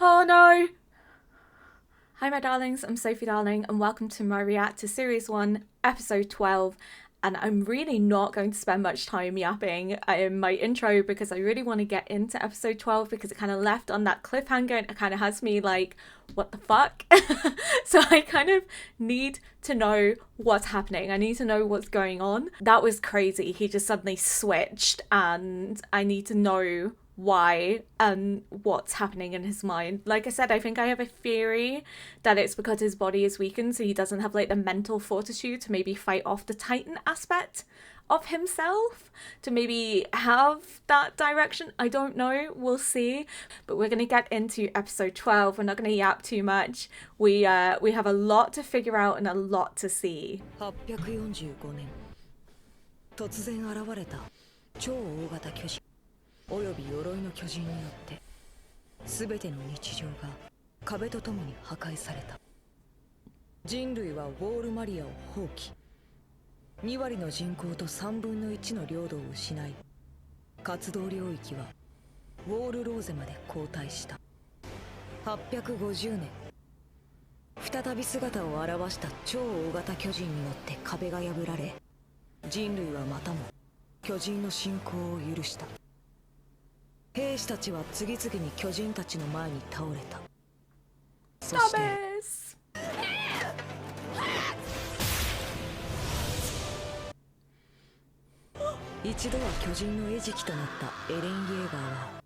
Oh no! Hi my darlings, I'm Sophie Darling and welcome to my react to Series 1, Episode 12. And I'm really not going to spend much time yapping in my intro because I really want to get into Episode 12 because it kind of left on that cliffhanger and it kind of has me like, what the fuck? So I kind of need to know what's happening. I need to know what's going on. That was crazy. He just suddenly switched and I need to know why and what's happening in his mind. Like I said, I think I have a theory that it's because his body is weakened, so he doesn't have like the mental fortitude to maybe fight off the Titan aspect of himself, to maybe have that direction. I don't know, we'll see. But we're gonna get into episode 12. We're not gonna yap too much. We have a lot to figure out and a lot to see. 845年突然現れた超大型巨人および鎧の巨人によって全ての日常が壁とともに破壊された。人類はウォールマリアを放棄。2割の人口と3分の1の領土を失い、活動領域はウォールローゼまで後退した。850年再び姿を現した超大型巨人によって壁が破られ、人類はまたも巨人の侵攻を許した。兵士たちは次々に巨人たちの前に倒れた。そして一度は巨人の餌食となったエレン・イェーガーは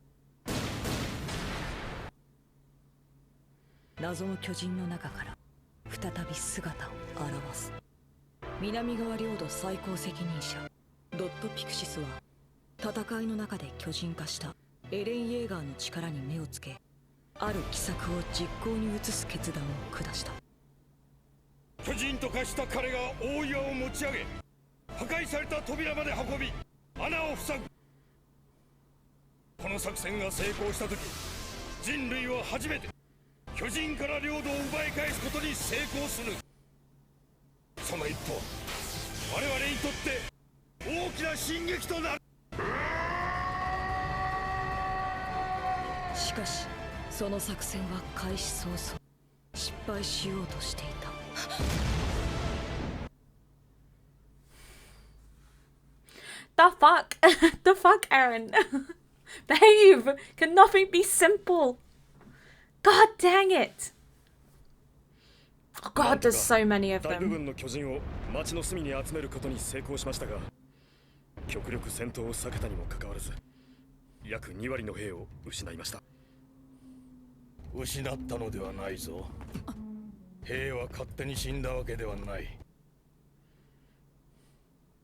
謎の巨人の中から再び姿を現す。南側領土最高責任者ドット・ピクシスは戦いの中で巨人化したエレン・イェーガーの力に目をつけ、ある奇策を実行に移す決断を下した。巨人と化した彼が大岩を持ち上げ、破壊された扉まで運び穴を塞ぐ。この作戦が成功した時、人類は初めて巨人から領土を奪い返すことに成功する。その一歩は我々にとって大きな進撃となる。しかしその作戦は開始早々失敗しようとしていた。The fuck? The fuck, Eren? Babe, can nothing be simple? God dang it! Oh God, there's so many of 大部 them. 分の巨人を町の隅に集めることに成功しましたが、極力戦闘を避けたにもかかわらず、約2割の兵を失いました。失ったのではないぞ。兵は勝手に死んだわけではない。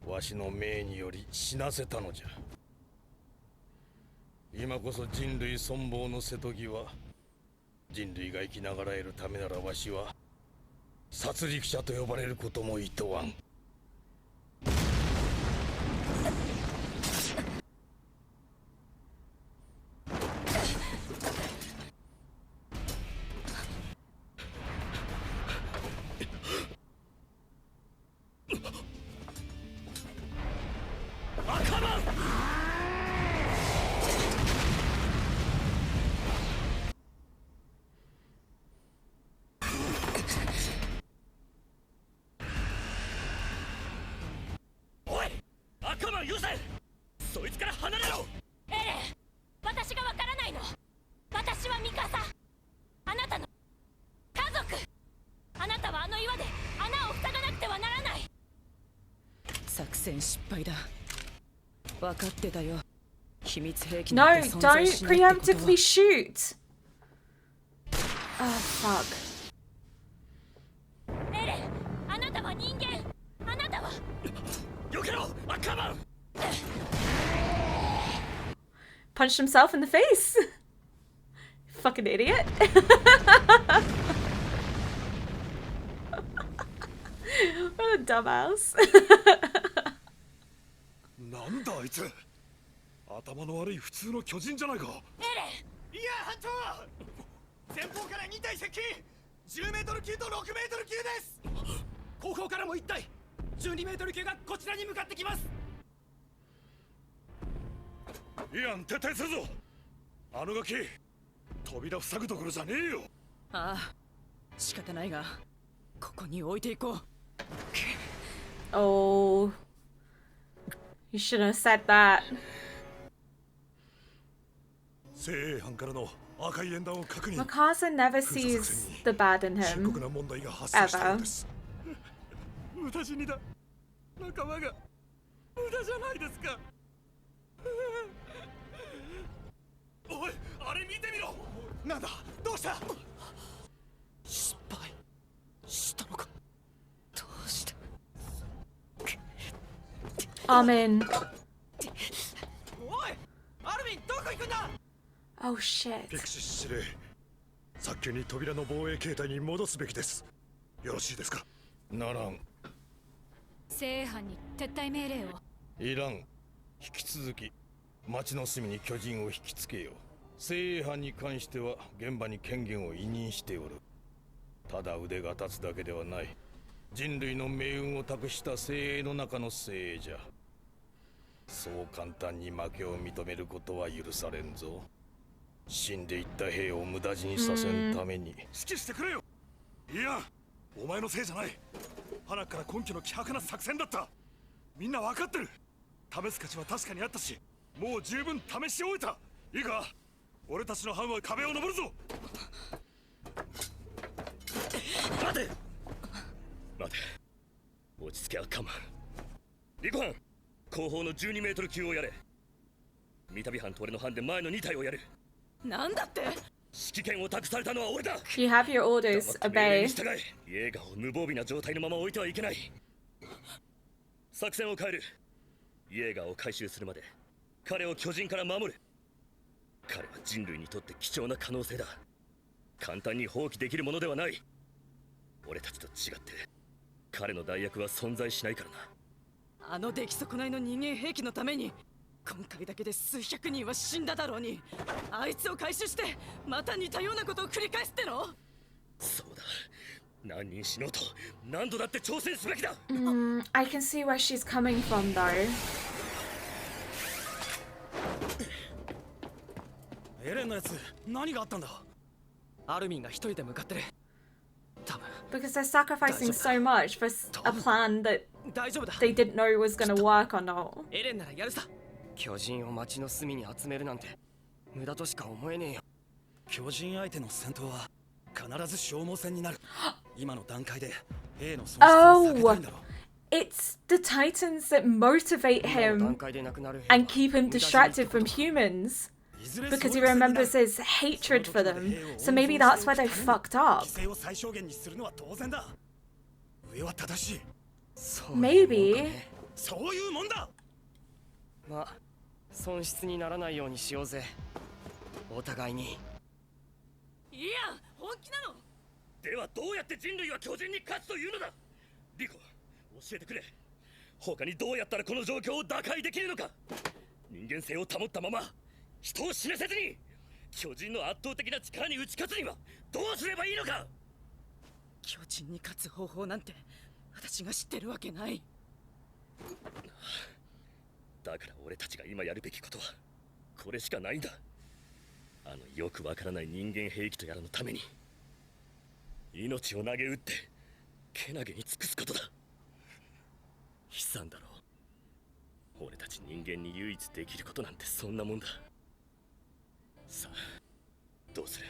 わしの命により死なせたのじゃ。今こそ人類存亡の瀬戸際。人類が生きながらえるためならわしは殺戮者と呼ばれることも厭わん。そいつから離れろ。エレン、私がわからないの。私はミカサ、あなたの家族。あなたはあの岩で穴を塞がなくてはならない。作戦失敗だ。分かってたよ。秘密兵器 No, なんて存在 don't しないってことは。 preemptively shoot. Oh fuck. エレン、あなたは人間。あなたは避けろ、アッカーマン。Punched himself in the face. Fucking idiot. What a dumbass. なんだあいつ。頭の悪い普通の巨人じゃないか。エレン。いや、班長、前方から2体接近。10メートル級と6メートル級です。後方からも1体12メートル級がこちらに向かってきます。イアン、撤退するぞ。あのガキ扉塞ぐところじゃねえよ。ああ、仕方ないがここに置いていこう。 Oh, you shouldn't have said that. 精鋭班からの赤い演弾を確認。 Mikasa never sees the bad in 深刻 him, な問題が発生したよう ever. です。無駄死にだ。仲間が無駄じゃないですか。おい、あれ見てみろ。なんだ、どうした。失敗したのか。どうして。 Armin. おい、アルミン、どこ行くんだ。 Oh shit. ピクシス司令、早急に扉の防衛形態に戻すべきです。よろしいですか。ならん。精鋭班に撤退命令を。いらん。引き続き町の隅に巨人を引きつけよう。精鋭班に関しては現場に権限を委任しておる。ただ腕が立つだけではない。人類の命運を託した精鋭の中の精鋭じゃ。そう簡単に負けを認めることは許されんぞ。死んでいった兵を無駄死にさせんために。指揮してくれよ。いや、お前のせいじゃない。花から根拠の希薄な作戦だった。みんな分かってる。試す価値は確かにあったし、もう十分試し終えた。いいか、俺たちの班は壁を登るぞ。待て待て、落ち着け。アッカーマン、リコ班後方の12メートル級をやれ。三度班と俺の班で前の2体をやる。なんだって。指揮権を託されたのは俺だ。 You have your orders, 黙って命令 obey. に従え。イエーガーを無防備な状態のまま置いてはいけない。作戦を変える。イエーガーを回収するまで彼を巨人から守る。彼は人類にとって貴重な可能性だ。簡単に放棄できるものではない。俺たちと違って彼の代役は存在しないからな。あの出来損ないの人間兵器のために今回だけで数百人は死んだだろうに、あいつを回収してまた似たようなことを繰り返すっての。そうだ、何人死のうと何度だって挑戦すべきだ。 I can see where she's coming from though. エレンのやつ何があったんだ。アルミンが一人で向かってる。多分 Because they're sacrificing so much for a plan that 大丈夫だ。 they didn't know was gonna work or not. エレンならやるさ。巨人を町の隅に集めるなんて無駄としか思えねえよ。巨人相手の戦闘は必ず消耗戦になる。今の段階で兵の損失を避けたいんだろう。 It's the Titans that motivate 今の段 him 階でなくなる兵 and は keep him 無駄死に distracted from humans because he remembers his hatred for them. So maybe that's where they fucked up. 犠牲を最小限にするのは当然だ。上は正しい。そういうもんか Maybe. ね。そういうもんだ。まあ損失にならないようにしようぜ、お互いに。いや、本気なの。ではどうやって人類は巨人に勝つというのだ。リコ、教えてくれ。他にどうやったらこの状況を打開できるのか。人間性を保ったまま人を死なせずに巨人の圧倒的な力に打ち勝つにはどうすればいいのか。巨人に勝つ方法なんて私が知ってるわけない。だから俺たちが今やるべきことはこれしかないんだ。あのよくわからない人間兵器とやらのために命を投げ打ってけなげに尽くすことだ。悲惨だろう。俺たち人間に唯一できることなんてそんなもんだ。さあどうする。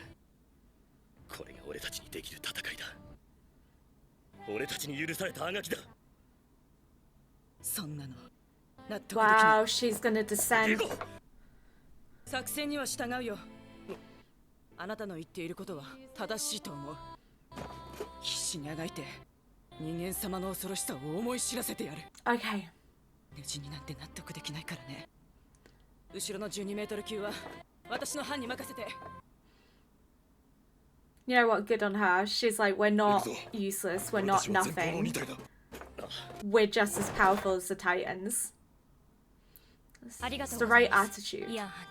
これが俺たちにできる戦いだ。俺たちに許されたあがきだ。そんなの納得できない。 Wow, she's gonna 行 descend. こう。作戦には従うよ。あなたの言っていることは正しいと思う。必死にあがいて人間様の恐ろしさを思い知らせてやる。 Okay. ネジになんて納得できないからね。後ろの12メートル級は私の班に任せて。 You know what? Good on her. She's like, we're not useless. We're not 私は前方の nothing. 2体だ。 We're just as powerful as the Titans. ありがと It's う the ござい right ます attitude. イアン班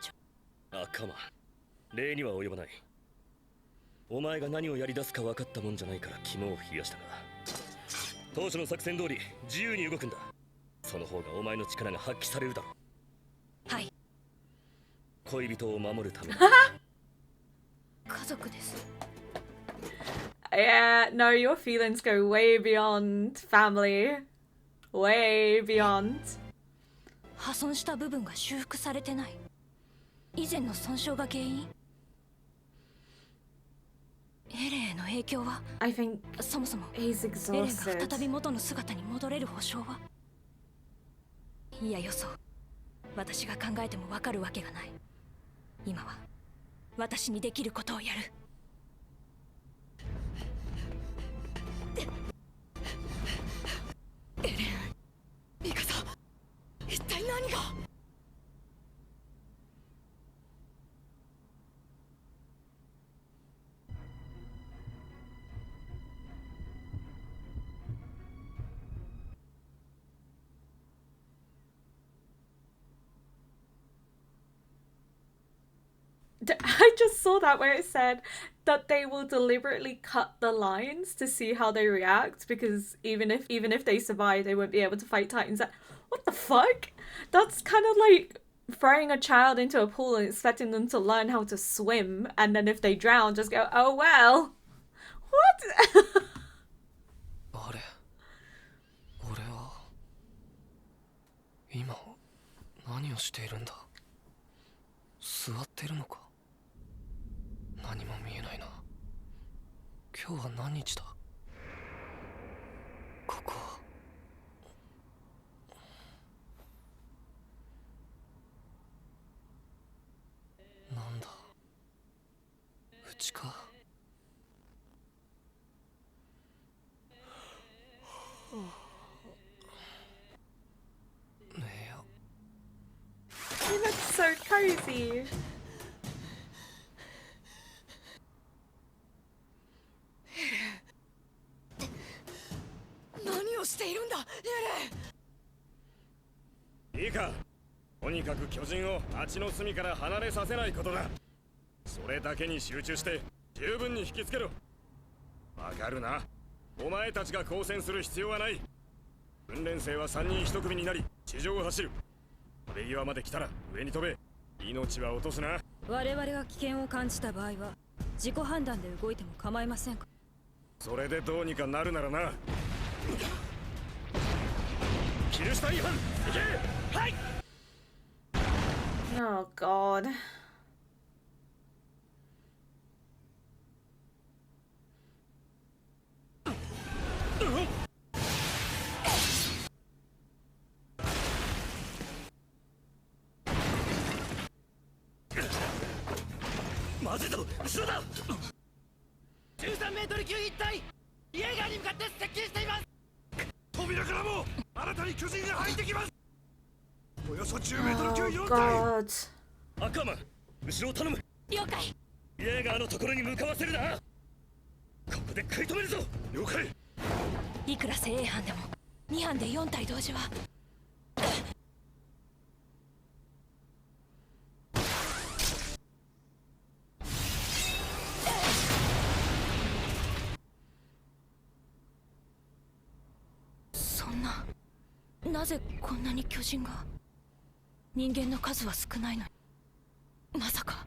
長。あかま礼には及ばない。お前が何をやり出すか分かったもんじゃないから肝を冷やしたが、当初の作戦通り自由に動くんだ。その方がお前の力が発揮されるだろう。はい。恋人を守るために族です。 Yeah, no, your feelings go way beyond family. Way beyond. 破損した部分が修復されてない。以前の損傷が原因。エレンへの影響は I think そもそも he's エレンが exhausted. 再び元の姿に戻れる保証は。いやよそう。私が考えてもわかるわけがない。今は私にできることをやる。エレン、ミカサ、一体何が。I just saw that where it said that they will deliberately cut the lines to see how they react, because even if they survive, they won't be able to fight Titans. What the fuck? That's kind of like throwing a child into a pool and expecting them to learn how to swim, and then if they drown, just go, oh well. What? あれ、俺は今何をしているんだ。座ってるのか。何も見えないな。今日は何日だ。ここはなんだ。うちか。ねえよ。 He looks so cozy. 何をしているんだ、エレン。いいか、とにかく巨人を町の隅から離れさせないことだ。それだけに集中して十分に引きつけろ。わかるな。お前たちが交戦する必要はない。訓練生は3人1組になり地上を走る。壁際まで来たら上に飛べ。命は落とすな。我々が危険を感じた場合は自己判断で動いても構いませんか。それでどうにかなるならな。キルした違反、行け。はい。 Oh god. まずいぞ、後ろだ。13メートル級一体イエーガーに向かって接近しています。扉からも新たに巨人が入ってきます。およそ10メートル級 Oh 4体。 god. アカーマン、後ろを頼む。了解。イエーガーのところに向かわせるな。ここで食い止めるぞ。了解。いくら正 A 班でも2班で4体同時は。そんな、なぜこんなに巨人が。人間の数は少ないのに、まさか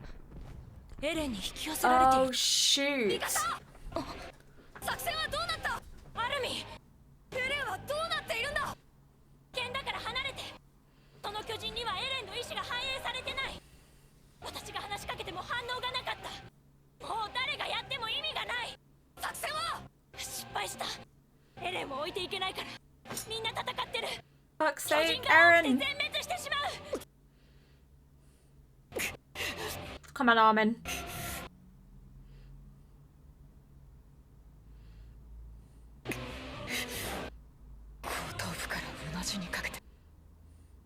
エレンに引き寄せられてい Oh る。 shoot. 作戦はどうなった。アルミン、エレンはどうなっているんだ。剣だから離れて。その巨人にはエレンの意志が反映されてない。私が話しかけても反応がなかった。もう誰がやっても意味がない。作戦は失敗した。エレンを置いていけないからみんな戦ってる。 Fuck's 巨 sake, 人が多くて Eren. 全滅してしまう。 Come on, Armin. 後頭部からうなじにかけて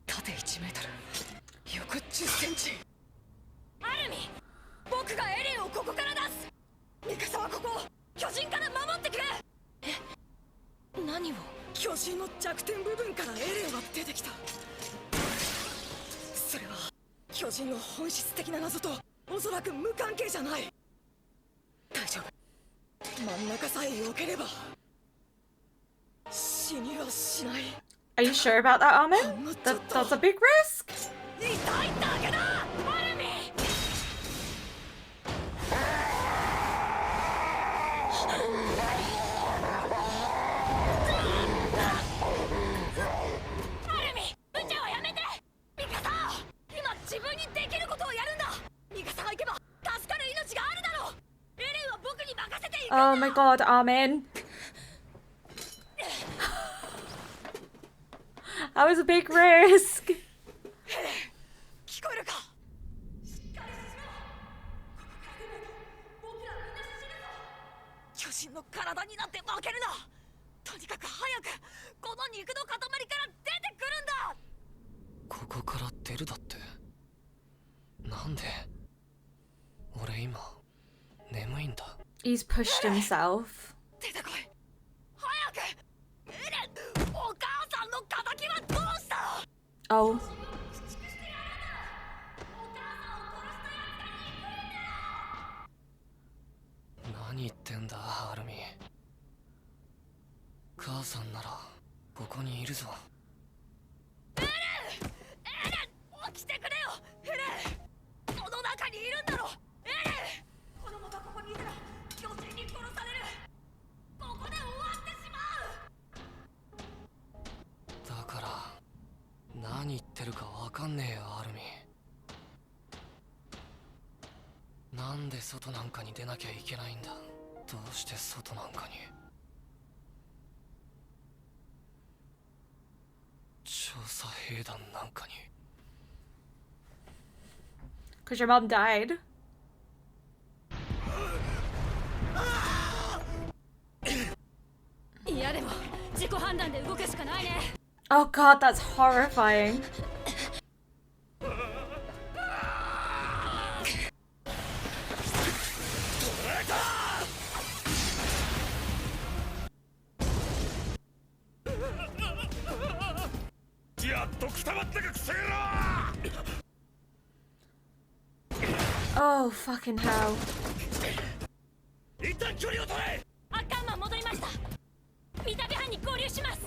縦1メートル横10センチ。アルミン、僕がエレンをここから出す。ミカサはここを巨人から守ってくれ。え、何を。巨人の弱点部分からエレンは出てきた。それは巨人の本質的な謎とおそらく無関係じゃない。大丈夫、真ん中さえ避ければ死にはしない。 Are you sure about that, Armin? That's a big risk. 痛いだけだ。アルミン。アルミ、無茶はやめて。ミカサ、今自分にできることをやるんだ。ミカサが行けば助かる命があるだろう。エレンは僕に任せていくんだ。 Oh my god, Armin. That was a big risk. 聞こえるか。しっかりしろ。僕らみんな死ぬぞ。巨人の体になって負けるな。とにかく早くこの肉の塊から出てくるんだ。ここから出るだって。なんで俺今眠いんだ。 He's pushed himself. 出てこい早く。エレン、お母さんの敵はどうした。 Oh. 何言ってんだアルミ。母さんならここにいるぞ。エレン、起きてくれよ。エレン、この中にいるんだろ。エレン、子供がここにいたら巨人に殺される。ここで終わってしまう。だから何言ってるかわかんねえよアルミ。なんで外なんかに出なきゃいけないんだ。どうして外なんかに。調査兵団なんかに。 Because your mom died. いやでも自己判断で動くしかないね。 Oh god, that's horrifying. Oh, fucking hell. 一旦距離を取れ。アッカーマン戻りました。三旅班に合流します。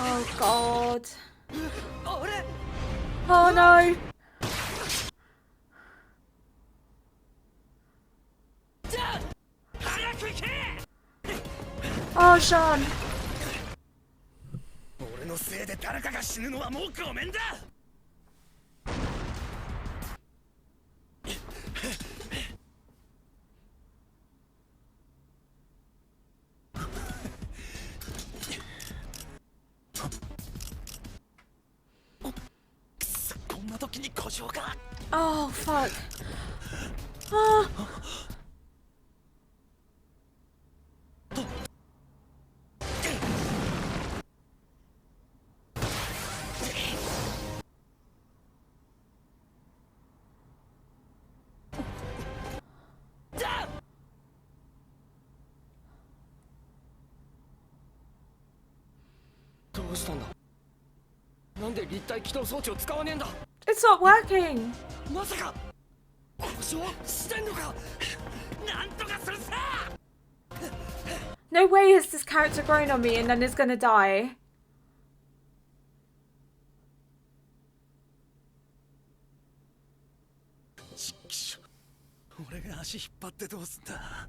Oh god. Oh no. Oh, Sean. 俺のせいで誰かが死ぬのはもうごめんだ。こんな時に故障が。 Oh, fuck. Oh. It's not working. まさか故障してんのか。なんとかするさ。 No way has this character grown on me and then is gonna die. 俺が足引っ張ってどうすんだ。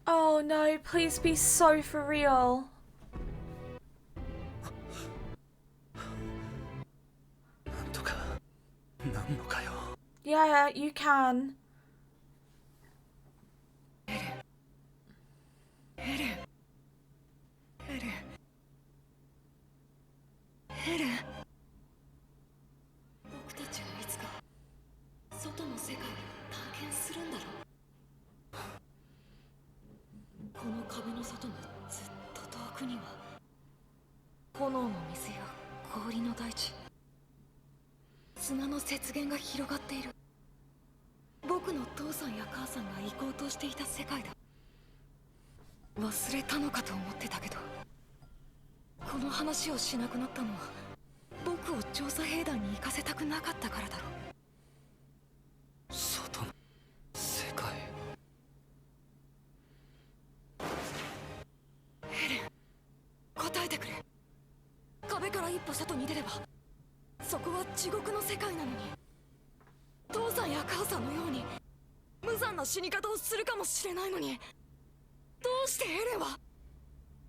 Oh no, please be so for real. なんとかなんのかよ。 Yeah, you can. 僕たちはいつか外の世界を探検するんだろう。この壁の外のずっと遠くには炎の水や氷の大地、砂の雪原が広がっている。僕の父さんや母さんが行こうとしていた世界だ。忘れたのかと思ってたけど、この話をしなくなったのは僕を調査兵団に行かせたくなかったからだろう。外の世界。エレン、答えててくれ。壁から一歩外に出ればそこは地獄の世界なのに、父さんや母さんのように無残な死に方をするかもしれないのに、どうしてエレンは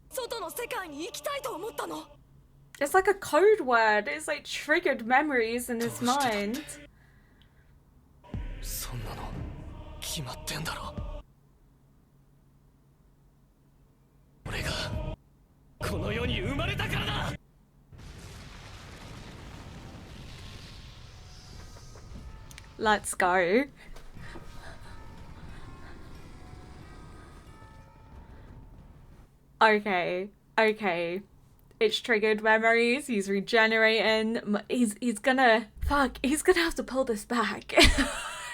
外の世界に行きたいと思ったの？ It's like a code word. It's like triggered memories in his mind. そんなの決まってんだろ。俺がこの世に生まれたからだ。Let's go. Okay. It's triggered memories. He's regenerating. He's gonna have to pull this back.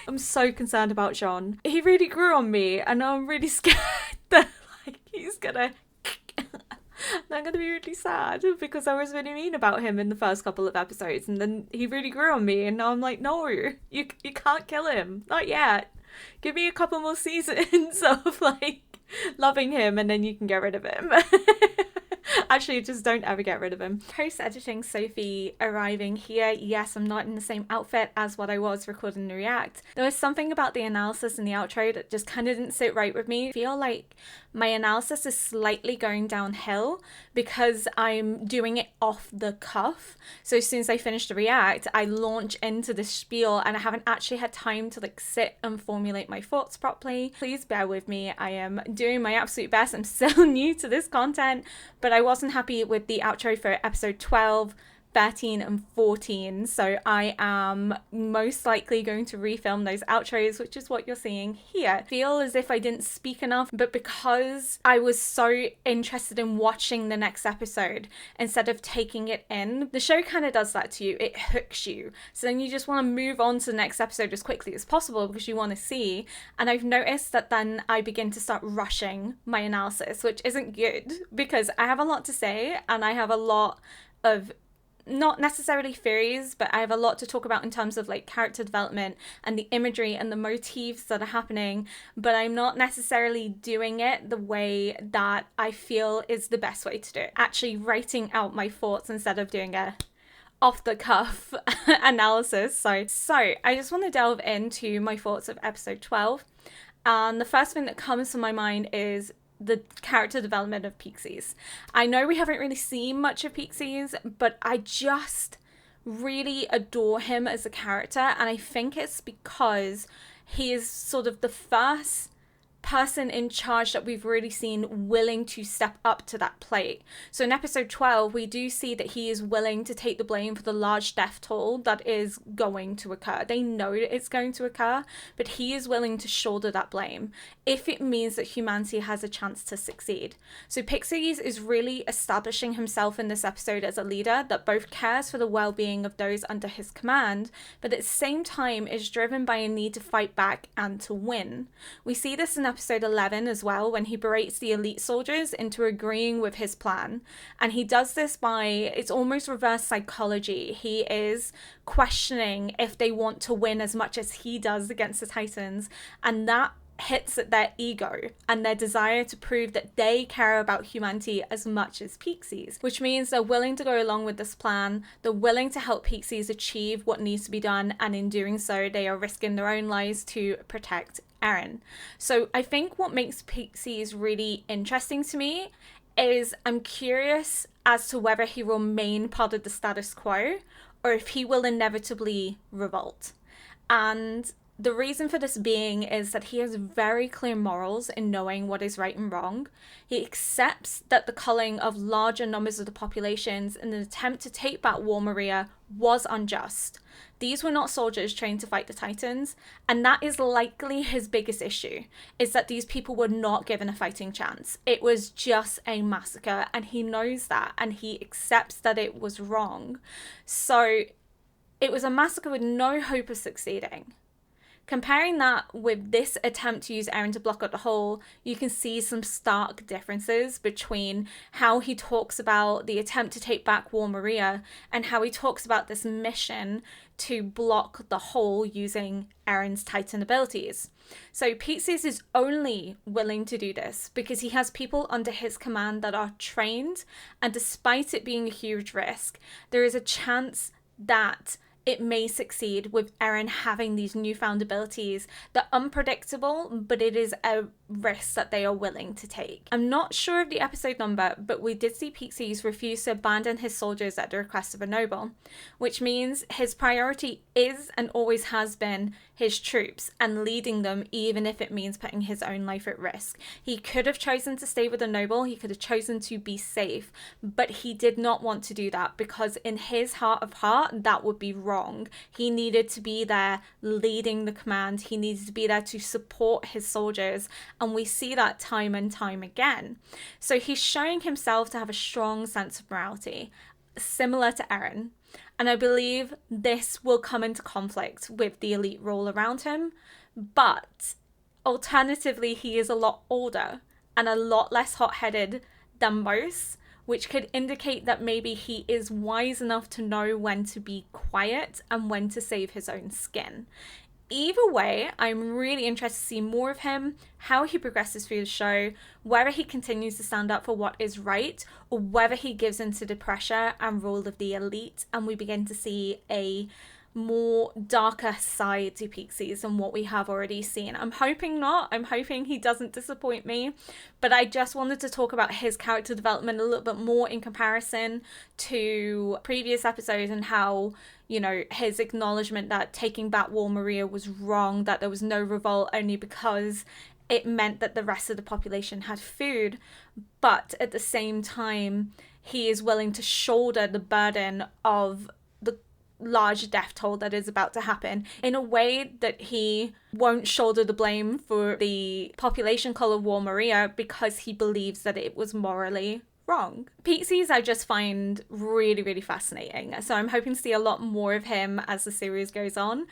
I'm so concerned about Jean. He really grew on me, and I'm really scared that he's gonna. I'm gonna be really sad because I was really mean about him in the first couple of episodes, and then he really grew on me, and now I'm like, no, you can't kill him, not yet. Give me a couple more seasons of loving him, and then you can get rid of him. Actually, just don't ever get rid of him. Post-editing Sophie arriving here. Yes, I'm not in the same outfit as what I was recording the react. There was something about the analysis in the outro that just kind of didn't sit right with me. I feel like my analysis is slightly going downhill because I'm doing it off the cuff. So as soon as I finish the react, I launch into the spiel and I haven't actually had time to sit and formulate my thoughts properly. Please bear with me. I am doing my absolute best. I'm still new to this content, but I wasn't happy with the outro for episode 12, 13 and 14, so I am most likely going to refilm those outros, which is what you're seeing here. I feel as if I didn't speak enough, but because I was so interested in watching the next episode instead of taking it in, the show kind of does that to you. It hooks you, so then you just want to move on to the next episode as quickly as possible because you want to see. And I've noticed that then I begin to start rushing my analysis, which isn't good because I have a lot to say and I have a lot of not necessarily theories, but I have a lot to talk about in terms of character development and the imagery and the motifs that are happening, but I'm not necessarily doing it the way that I feel is the best way to do it. Actually writing out my thoughts instead of doing a off the cuff analysis. So I just want to delve into my thoughts of episode 12. And the first thing that comes to my mind is the character development of Pixis. I know we haven't really seen much of Pixis, but I just really adore him as a character, and I think it's because he is sort of the first person in charge that we've really seen willing to step up to that plate. So in episode 12, we do see that he is willing to take the blame for the large death toll that is going to occur. They know that it's going to occur, but he is willing to shoulder that blame if it means that humanity has a chance to succeed. So Pixis is really establishing himself in this episode as a leader that both cares for the well-being of those under his command, but at the same time is driven by a need to fight back and to win. We see this in episode 11 as well, when he berates the elite soldiers into agreeing with his plan. And he does this by, it's almost reverse psychology. He is questioning if they want to win as much as he does against the Titans, and that hits at their ego and their desire to prove that they care about humanity as much as Pixis, which means they're willing to go along with this plan. They're willing to help Pixis achieve what needs to be done, and in doing so they are risking their own lives to protect Eren. So I think what makes Pixis really interesting to me is I'm curious as to whether he will remain part of the status quo or if he will inevitably revolt. And the reason for this being is that he has very clear morals in knowing what is right and wrong. He accepts that the culling of larger numbers of the populations in an attempt to take back War Maria was unjust. These were not soldiers trained to fight the Titans, and that is likely his biggest issue, is that these people were not given a fighting chance. It was just a massacre, and he knows that, and he accepts that it was wrong. So it was a massacre with no hope of succeeding. Comparing that with this attempt to use Eren to block out the hole, you can see some stark differences between how he talks about the attempt to take back War Maria and how he talks about this mission to block the hole using Eren's Titan abilities. So Pixis is only willing to do this because he has people under his command that are trained, and despite it being a huge risk, there is a chance that it may succeed with Eren having these newfound abilities that are unpredictable, but it is a risk that they are willing to take. I'm not sure of the episode number, but we did see Pixis refuse to abandon his soldiers at the request of a noble, which means his priority is and always has been his troops and leading them, even if it means putting his own life at risk. He could have chosen to stay with a noble, he could have chosen to be safe, but he did not want to do that because in his heart of heart, that would be wrong. He needed to be there leading the command, he needed to be there to support his soldiers, and we see that time and time again. So he's showing himself to have a strong sense of morality, similar to Eren. And I believe this will come into conflict with the elite rule around him. But alternatively, he is a lot older and a lot less hot-headed than most, which could indicate that maybe he is wise enough to know when to be quiet and when to save his own skin. Either way, I'm really interested to see more of him, how he progresses through the show, whether he continues to stand up for what is right, or whether he gives into the pressure and rule of the elite, and we begin to see a more darker side to Pixis than what we have already seen. I'm hoping not. I'm hoping he doesn't disappoint me, but I just wanted to talk about his character development a little bit more in comparison to previous episodes and how, you know, his acknowledgement that taking back War Maria was wrong, that there was no revolt only because it meant that the rest of the population had food, but at the same time he is willing to shoulder the burden of the large death toll that is about to happen in a way that he won't shoulder the blame for the population cull of War Maria because he believes that it was morally wrong. Pixis I just find really, really fascinating. So I'm hoping to see a lot more of him as the series goes on.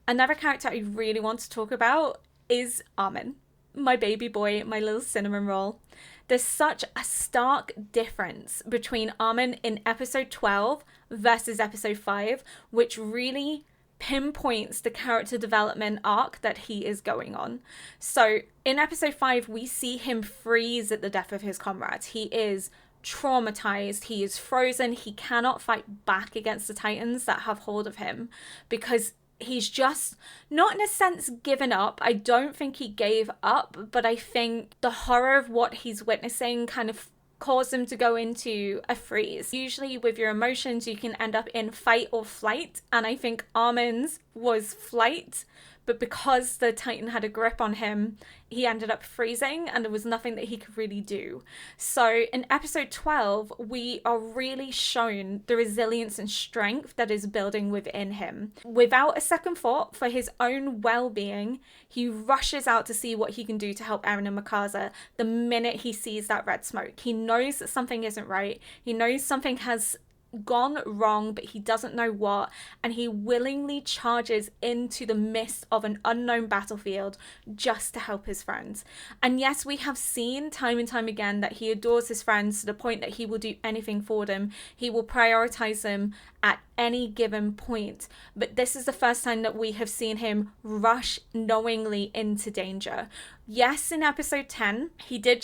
Another character I really want to talk about is Armin, my baby boy, my little cinnamon roll. There's such a stark difference between Armin in episode 12 versus episode 5, which really pinpoints the character development arc that he is going on. So in episode 5, we see him freeze at the death of his comrades. He is traumatized, he is frozen, he cannot fight back against the Titans that have hold of him because he's just not in a sense given up. I don't think he gave up, but I think the horror of what he's witnessing kind of caused him to go into a freeze. Usually with your emotions, you can end up in fight or flight, and I think Armin's was flight, but because the Titan had a grip on him, he ended up freezing and there was nothing that he could really do. So in episode 12, we are really shown the resilience and strength that is building within him. Without a second thought for his own well-being, he rushes out to see what he can do to help Eren and Mikasa the minute he sees that red smoke. He knows that something isn't right. He knows something has gone wrong, but he doesn't know what, and he willingly charges into the midst of an unknown battlefield just to help his friends. And yes, we have seen time and time again that he adores his friends to the point that he will do anything for them. He will prioritize them at any given point, but this is the first time that we have seen him rush knowingly into danger. Yes, in episode 10, he did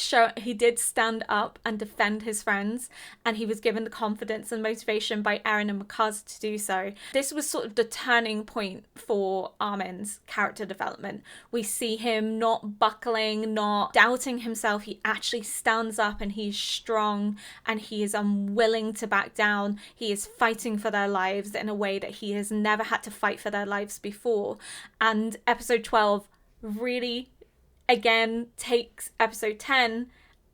stand up and defend his friends, and he was given the confidence and motivation by Eren and Mikasa to do so. This was sort of the turning point for Armin's character development. We see him not buckling, not doubting himself. He actually stands up and he's strong and he is unwilling to back down. He is fighting for their lives in a way that he has never had to fight for their lives before. And episode 12 really again takes episode 10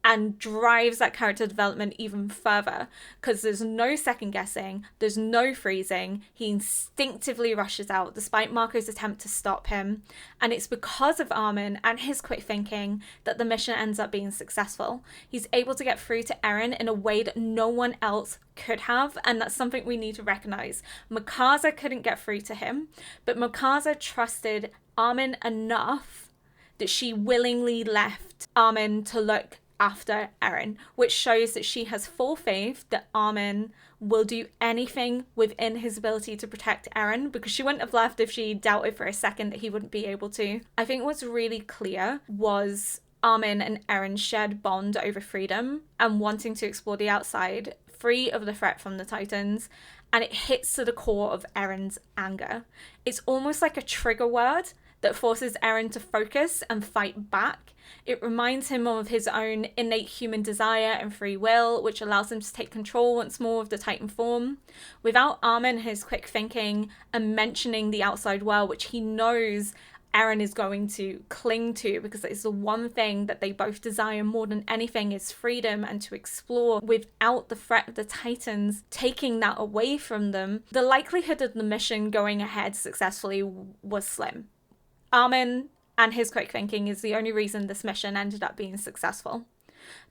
and drives that character development even further, because there's no second guessing, there's no freezing. He instinctively rushes out despite Marco's attempt to stop him, and it's because of Armin and his quick thinking that the mission ends up being successful. He's able to get through to Eren in a way that no one else could have, and that's something we need to recognize. Mikasa couldn't get through to him, but Mikasa trusted Armin enough that she willingly left Armin to look after Eren, which shows that she has full faith that Armin will do anything within his ability to protect Eren, because she wouldn't have left if she doubted for a second that he wouldn't be able to. I think what's really clear was Armin and Eren's shared bond over freedom and wanting to explore the outside, free of the threat from the Titans, and it hits to the core of Eren's anger. It's almost like a trigger word that forces Eren to focus and fight back. It reminds him of his own innate human desire and free will, which allows him to take control once more of the Titan form. Without Armin, his quick thinking, and mentioning the outside world, which he knows Eren is going to cling to because it's the one thing that they both desire more than anything, is freedom and to explore without the threat of the Titans taking that away from them, the likelihood of the mission going ahead successfully was slim. Armin and his quick thinking is the only reason this mission ended up being successful.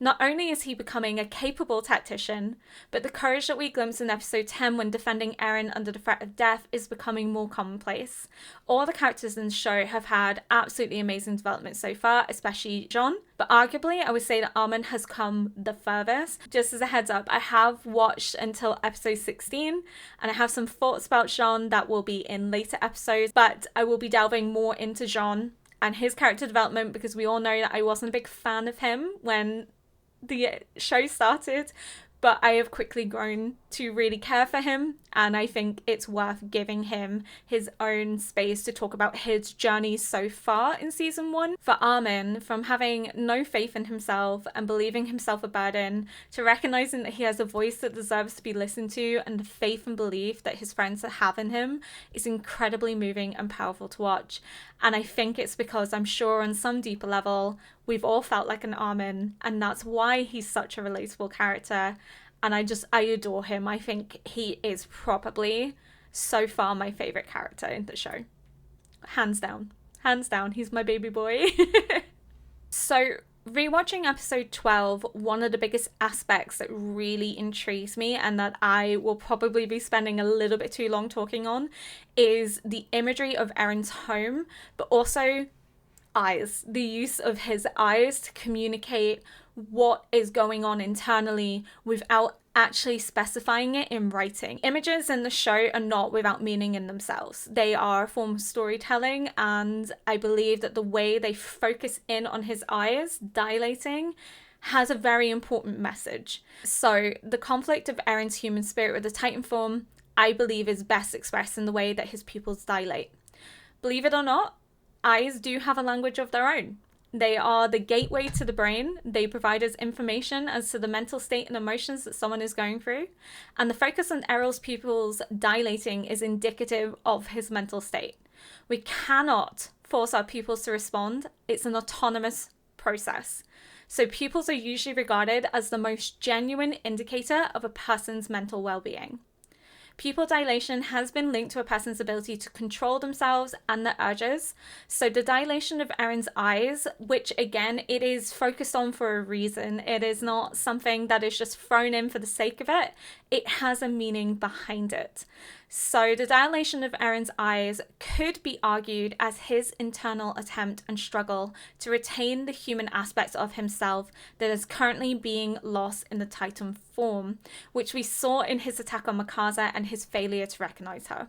Not only is he becoming a capable tactician, but the courage that we glimpse in episode 10 when defending Eren under the threat of death is becoming more commonplace. All the characters in the show have had absolutely amazing development so far, especially Jean, but arguably I would say that Armin has come the furthest. Just as a heads up, I have watched until episode 16 and I have some thoughts about Jean that will be in later episodes, but I will be delving more into Jean and his character development, because we all know that I wasn't a big fan of him when the show started, but I have quickly grown to really care for him, and I think it's worth giving him his own space to talk about his journey so far in season 1. For Armin, from having no faith in himself and believing himself a burden, to recognizing that he has a voice that deserves to be listened to, and the faith and belief that his friends have in him, is incredibly moving and powerful to watch. And I think it's because I'm sure on some deeper level, we've all felt like an Armin, and that's why he's such a relatable character. And I adore him. I think he is probably so far my favorite character in the show. Hands down, he's my baby boy. So rewatching episode 12, one of the biggest aspects that really intrigues me and that I will probably be spending a little bit too long talking on is the imagery of Eren's home, but also eyes, the use of his eyes to communicate what is going on internally without actually specifying it in writing. Images in the show are not without meaning in themselves. They are a form of storytelling, and I believe that the way they focus in on his eyes dilating has a very important message. So the conflict of Eren's human spirit with the Titan form, I believe, is best expressed in the way that his pupils dilate. Believe it or not, eyes do have a language of their own. They are the gateway to the brain. They provide us information as to the mental state and emotions that someone is going through. And the focus on Errol's pupils dilating is indicative of his mental state. We cannot force our pupils to respond. It's an autonomous process. So pupils are usually regarded as the most genuine indicator of a person's mental well-being. Pupil dilation has been linked to a person's ability to control themselves and their urges. So the dilation of Eren's eyes, which again, it is focused on for a reason. It is not something that is just thrown in for the sake of it. It has a meaning behind it. So the dilation of Eren's eyes could be argued as his internal attempt and struggle to retain the human aspects of himself that is currently being lost in the Titan form, which we saw in his attack on Mikasa and his failure to recognize her.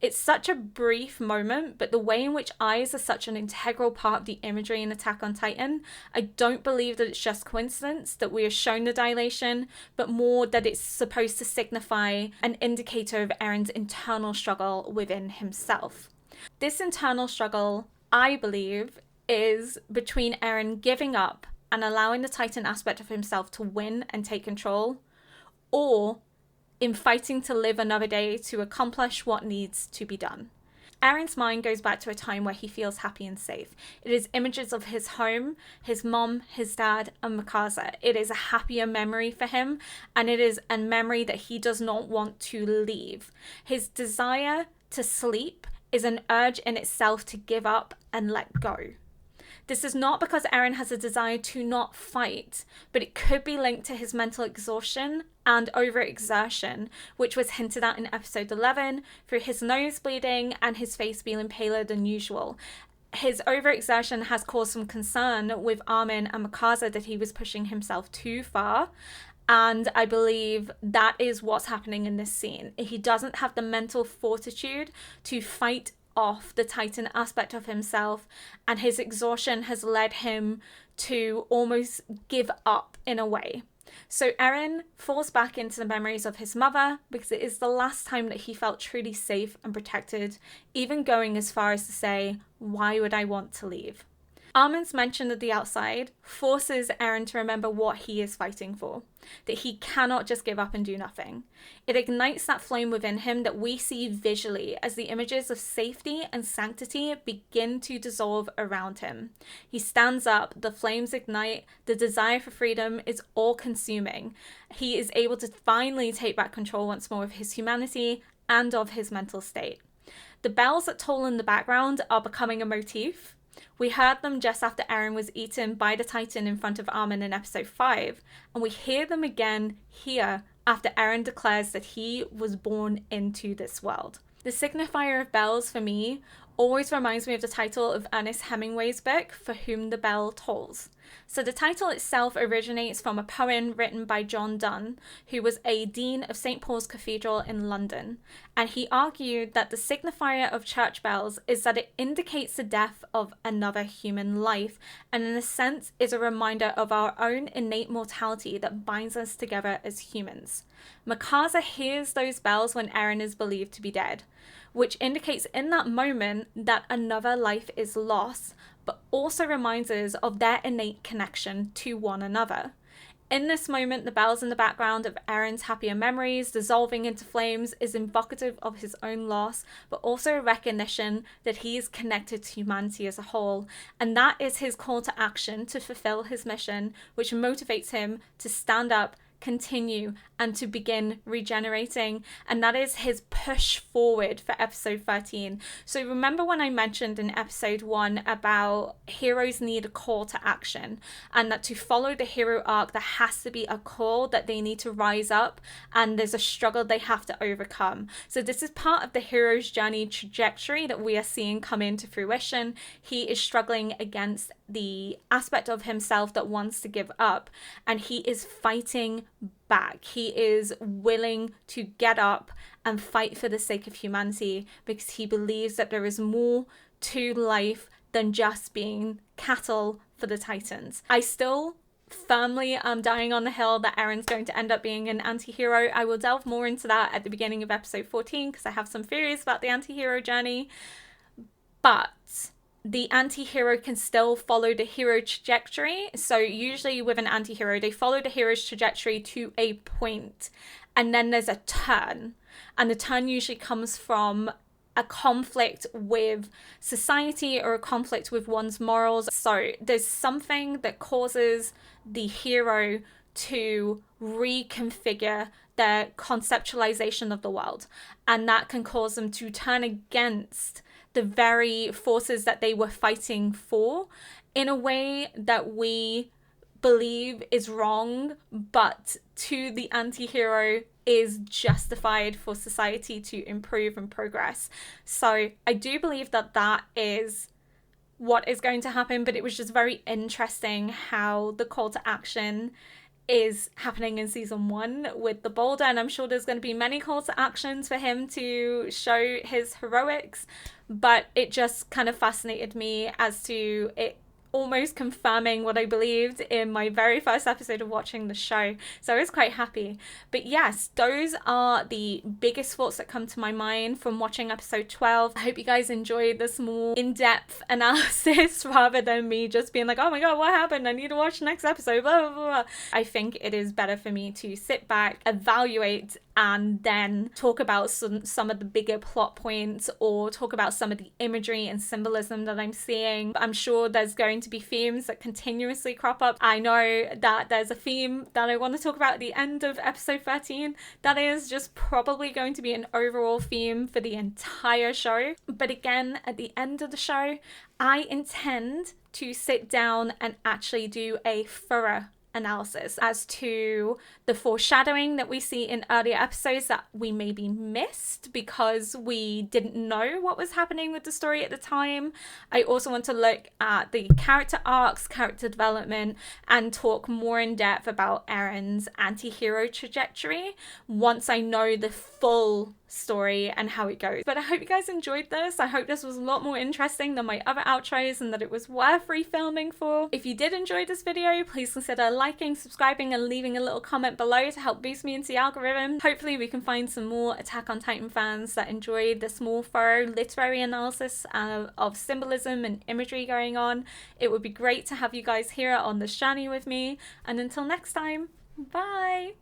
It's such a brief moment, but the way in which eyes are such an integral part of the imagery in Attack on Titan, I don't believe that it's just coincidence that we are shown the dilation, but more that it's supposed to signify an indicator of Eren's internal struggle within himself. This internal struggle, I believe, is between Eren giving up and allowing the Titan aspect of himself to win and take control, or in fighting to live another day to accomplish what needs to be done. Eren's mind goes back to a time where he feels happy and safe. It is images of his home, his mom, his dad, and Mikasa. It is a happier memory for him, and it is a memory that he does not want to leave. His desire to sleep is an urge in itself to give up and let go. This is not because Eren has a desire to not fight, but it could be linked to his mental exhaustion and overexertion, which was hinted at in episode 11 through his nose bleeding and his face feeling paler than usual. His overexertion has caused some concern with Armin and Mikasa that he was pushing himself too far. And I believe that is what's happening in this scene. He doesn't have the mental fortitude to fight off the Titan aspect of himself, and his exhaustion has led him to almost give up in a way. So Eren falls back into the memories of his mother because it is the last time that he felt truly safe and protected, even going as far as to say, "Why would I want to leave?" Armin's mention of the outside forces Eren to remember what he is fighting for, that he cannot just give up and do nothing. It ignites that flame within him that we see visually as the images of safety and sanctity begin to dissolve around him. He stands up, the flames ignite, the desire for freedom is all-consuming. He is able to finally take back control once more of his humanity and of his mental state. The bells that toll in the background are becoming a motif. We heard them just after Eren was eaten by the Titan in front of Armin in episode 5, and we hear them again here after Eren declares that he was born into this world. The signifier of bells for me always reminds me of the title of Ernest Hemingway's book, For Whom the Bell Tolls. So the title itself originates from a poem written by John Donne, who was a dean of St. Paul's Cathedral in London, and he argued that the signifier of church bells is that it indicates the death of another human life, and in a sense is a reminder of our own innate mortality that binds us together as humans. Mikasa hears those bells when Eren is believed to be dead, which indicates in that moment that another life is lost, but also reminds us of their innate connection to one another. In this moment, the bells in the background of Eren's happier memories dissolving into flames is evocative of his own loss, but also a recognition that he is connected to humanity as a whole, and that is his call to action to fulfill his mission, which motivates him to stand up, continue, and to begin regenerating, and that is his push forward for episode 13. So remember when I mentioned in episode 1 about heroes need a call to action, and that to follow the hero arc there has to be a call that they need to rise up, and there's a struggle they have to overcome. So this is part of the hero's journey trajectory that we are seeing come into fruition. He is struggling against the aspect of himself that wants to give up, and he is fighting back. He is willing to get up and fight for the sake of humanity because he believes that there is more to life than just being cattle for the Titans. I still firmly am dying on the hill that Eren's going to end up being an anti-hero. I will delve more into that at the beginning of episode 14 because I have some theories about the anti-hero journey, but the anti-hero can still follow the hero trajectory. So usually with an anti-hero, they follow the hero's trajectory to a point, and then there's a turn. And the turn usually comes from a conflict with society or a conflict with one's morals. So there's something that causes the hero to reconfigure their conceptualization of the world, and that can cause them to turn against the very forces that they were fighting for in a way that we believe is wrong, but to the anti-hero is justified for society to improve and progress. So I do believe that that is what is going to happen, but it was just very interesting how the call to action is happening in season 1 with the boulder, and I'm sure there's going to be many calls to actions for him to show his heroics, but it just kind of fascinated me as to it almost confirming what I believed in my very first episode of watching the show. So I was quite happy. But yes, those are the biggest thoughts that come to my mind from watching episode 12. I hope you guys enjoyed this more in-depth analysis rather than me just being like, oh my god, what happened? I need to watch the next episode, blah, blah, blah. I think it is better for me to sit back, evaluate, and then talk about some of the bigger plot points, or talk about some of the imagery and symbolism that I'm seeing. I'm sure there's going to be themes that continuously crop up. I know that there's a theme that I want to talk about at the end of episode 13 that is just probably going to be an overall theme for the entire show. But again, at the end of the show, I intend to sit down and actually do a thorough analysis as to the foreshadowing that we see in earlier episodes that we maybe missed because we didn't know what was happening with the story at the time. I also want to look at the character arcs, character development, and talk more in depth about Eren's anti-hero trajectory once I know the full story and how it goes. But I hope you guys enjoyed this. I hope this was a lot more interesting than my other outros and that it was worth refilming for. If you did enjoy this video, please consider liking, subscribing, and leaving a little comment below to help boost me into the algorithm. Hopefully we can find some more Attack on Titan fans that enjoyed this more thorough literary analysis of symbolism and imagery going on. It would be great to have you guys here on this journey with me. And until next time, bye!